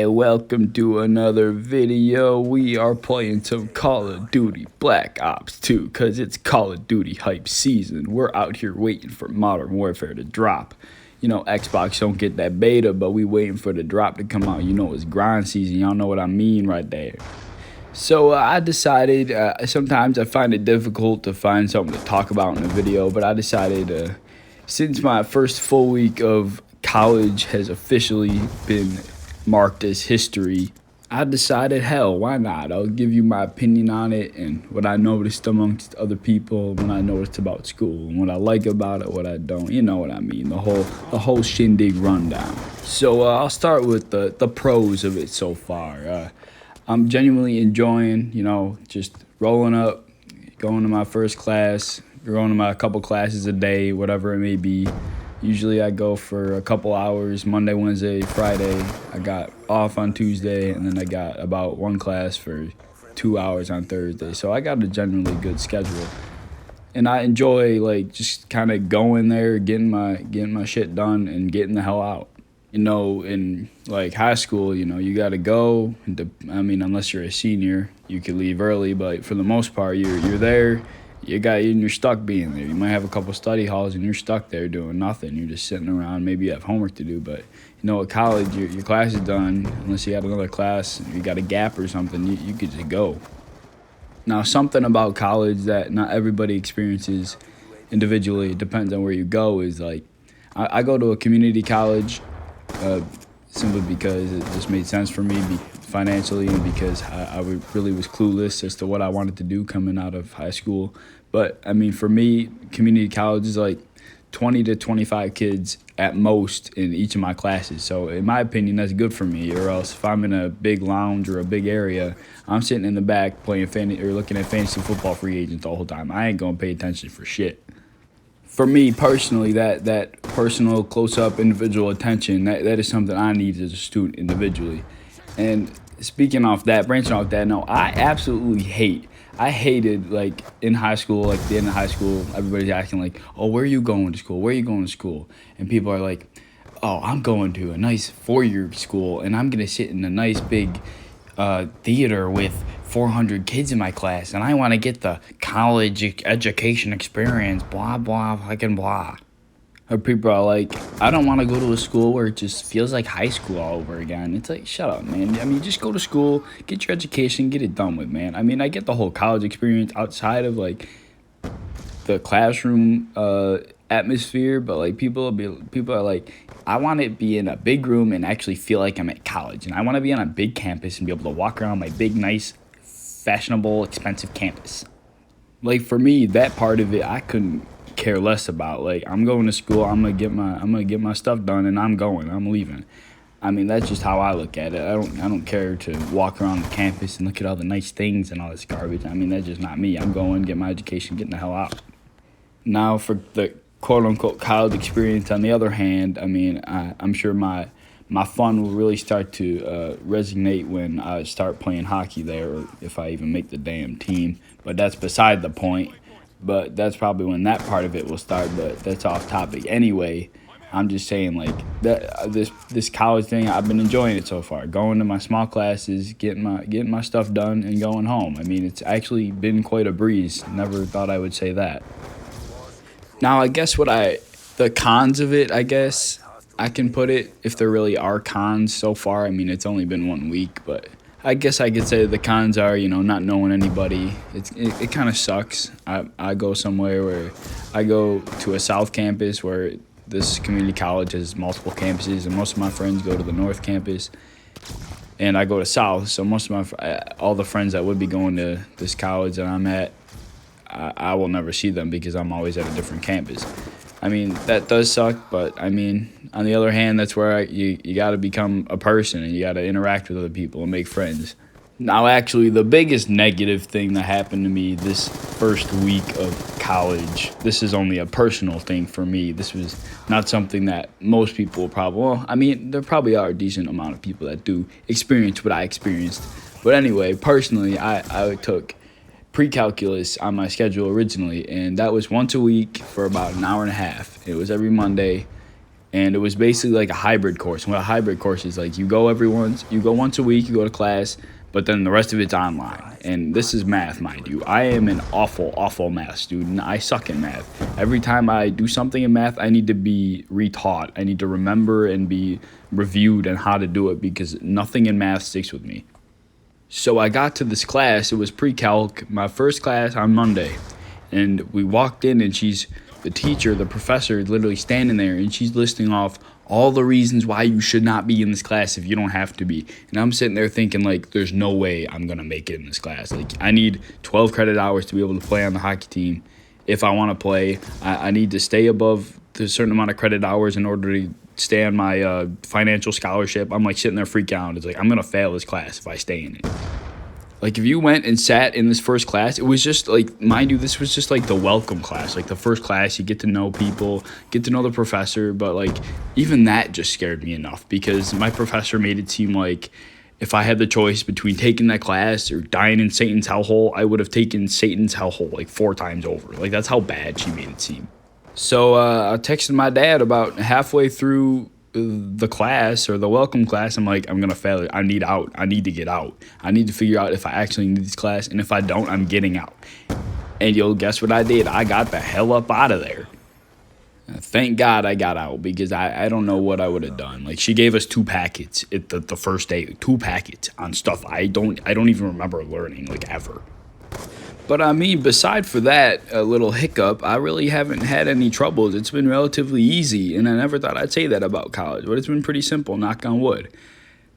Welcome to another video. We are playing some Call of Duty Black Ops 2 because it's Call of Duty hype season. We're out here waiting for Modern Warfare to drop. You know, Xbox don't get that beta, but we waiting for the drop to come out. You know, it's grind season. Y'all know what I mean right there. So I decided, sometimes I find it difficult to find something to talk about in a video, but I decided since my first full week of college has officially been marked as history, I decided, hell, why not? I'll give you my opinion on it and what I noticed amongst other people, what I noticed about school, and what I like about it, what I don't. You know what I mean? The whole shindig rundown. So I'll start with the pros of it so far. I'm genuinely enjoying, just rolling up, going to my first class, going to my couple classes a day, whatever it may be. Usually I go for a couple hours, Monday, Wednesday, Friday. I got off on Tuesday, and then I got about one class for 2 hours on Thursday. So I got a generally good schedule. And I enjoy, just kind of going there, getting my shit done, and getting the hell out. In high school, you got to go. Unless you're a senior, you could leave early. But for the most part, you're there. You're stuck being there. You might have a couple study halls and you're stuck there doing nothing. You're just sitting around. Maybe you have homework to do. But, at college, your class is done. Unless you had another class, you got a gap or something, you could just go. Now, something about college that not everybody experiences individually, it depends on where you go, is I go to a community college. Simply because it just made sense for me financially, and because I really was clueless as to what I wanted to do coming out of high school. But for me, community college is 20 to 25 kids at most in each of my classes. So in my opinion, that's good for me. Or else if I'm in a big lounge or a big area, I'm sitting in the back playing looking at fantasy football free agents the whole time. I ain't gonna pay attention for shit. For me personally, that personal, close-up, individual attention, that is something I need as a student individually. And branching off that, no, I absolutely hated, in high school, the end of high school, everybody's asking, oh, where are you going to school? Where are you going to school? And people are like, oh, I'm going to a nice four-year school, and I'm going to sit in a nice big theater with 400 kids in my class, and I want to get the college education experience, blah, blah, fucking blah. Or people are like, I don't want to go to a school where it just feels like high school all over again. It's like, shut up, man. Just go to school, get your education, get it done with, man. I get the whole college experience outside of, the classroom atmosphere, but, people are like, I want to be in a big room and actually feel like I'm at college. And I want to be on a big campus and be able to walk around my big, nice, fashionable, expensive campus. For me, that part of it, I couldn't care less about. I'm going to school, I'm gonna get my stuff done, and I'm leaving. That's just how I look at it. I don't care to walk around the campus and look at all the nice things and all this garbage. That's just not me. I'm going, get my education, getting the hell out. Now, for the quote-unquote college experience, on the other hand, I'm sure my fun will really start to resonate when I start playing hockey there, or if I even make the damn team. But that's beside the point. But that's probably when that part of it will start, but that's off topic. Anyway, I'm just saying, this college thing, I've been enjoying it so far. Going to my small classes, getting my stuff done, and going home. It's actually been quite a breeze. Never thought I would say that. Now, I guess the cons of it, I guess I can put it, if there really are cons so far. It's only been 1 week, but I guess I could say the cons are, not knowing anybody. It kind of sucks. I go somewhere where I go to a south campus where this community college has multiple campuses, and most of my friends go to the north campus, and I go to south. So most of all the friends that would be going to this college that I'm at, I will never see them because I'm always at a different campus. That does suck, but on the other hand, that's where you got to become a person, and you got to interact with other people and make friends. Now, actually, the biggest negative thing that happened to me this first week of college, this is only a personal thing for me. This was not something that most people there probably are a decent amount of people that do experience what I experienced. But anyway, personally, I took pre-calculus on my schedule originally, and that was once a week for about an hour and a half. It was every Monday, And it was basically like a hybrid course. And what a hybrid course is like, you go once a week, you go to class, but then the rest of it's online. And this is math, mind you. I am an awful math student. I suck in math. Every time I do something in math, I need to be retaught. I need to remember and be reviewed on how to do it, because nothing in math sticks with me. So I got to this class. It was pre-calc, my first class on Monday. And we walked in, and the teacher, the professor, literally standing there, and she's listing off all the reasons why you should not be in this class if you don't have to be. And I'm sitting there thinking, like, there's no way I'm going to make it in this class. Like, I need 12 credit hours to be able to play on the hockey team. If I want to play, I need to stay above the certain amount of credit hours in order to stay on my financial scholarship. I'm, like, sitting there freaking out. It's like, I'm going to fail this class if I stay in it. Like, if you went and sat in this first class, it was just, like, mind you, this was just, like, the welcome class. Like, the first class, you get to know people, get to know the professor. But, like, even that just scared me enough, because my professor made it seem like if I had the choice between taking that class or dying in Satan's hellhole, I would have taken Satan's hellhole, like, 4 times over. Like, that's how bad she made it seem. So I texted my dad about halfway through the class, or the welcome class. I'm like, I'm gonna fail it. I need out. I need to get out. I need to figure out if I actually need this class, and if I don't, I'm getting out. And you'll guess what I did? I got the hell up out of there. Thank God I got out, because I don't know what I would have done. Like, she gave us 2 packets at the first day, 2 packets on stuff I don't even remember learning, like, ever. But I mean, beside for that a little hiccup, I really haven't had any troubles. It's been relatively easy, and I never thought I'd say that about college, but it's been pretty simple, knock on wood.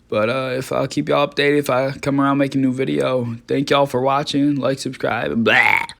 But if I'll keep y'all updated if I come around making a new video. Thank y'all for watching. Like, subscribe, and blah.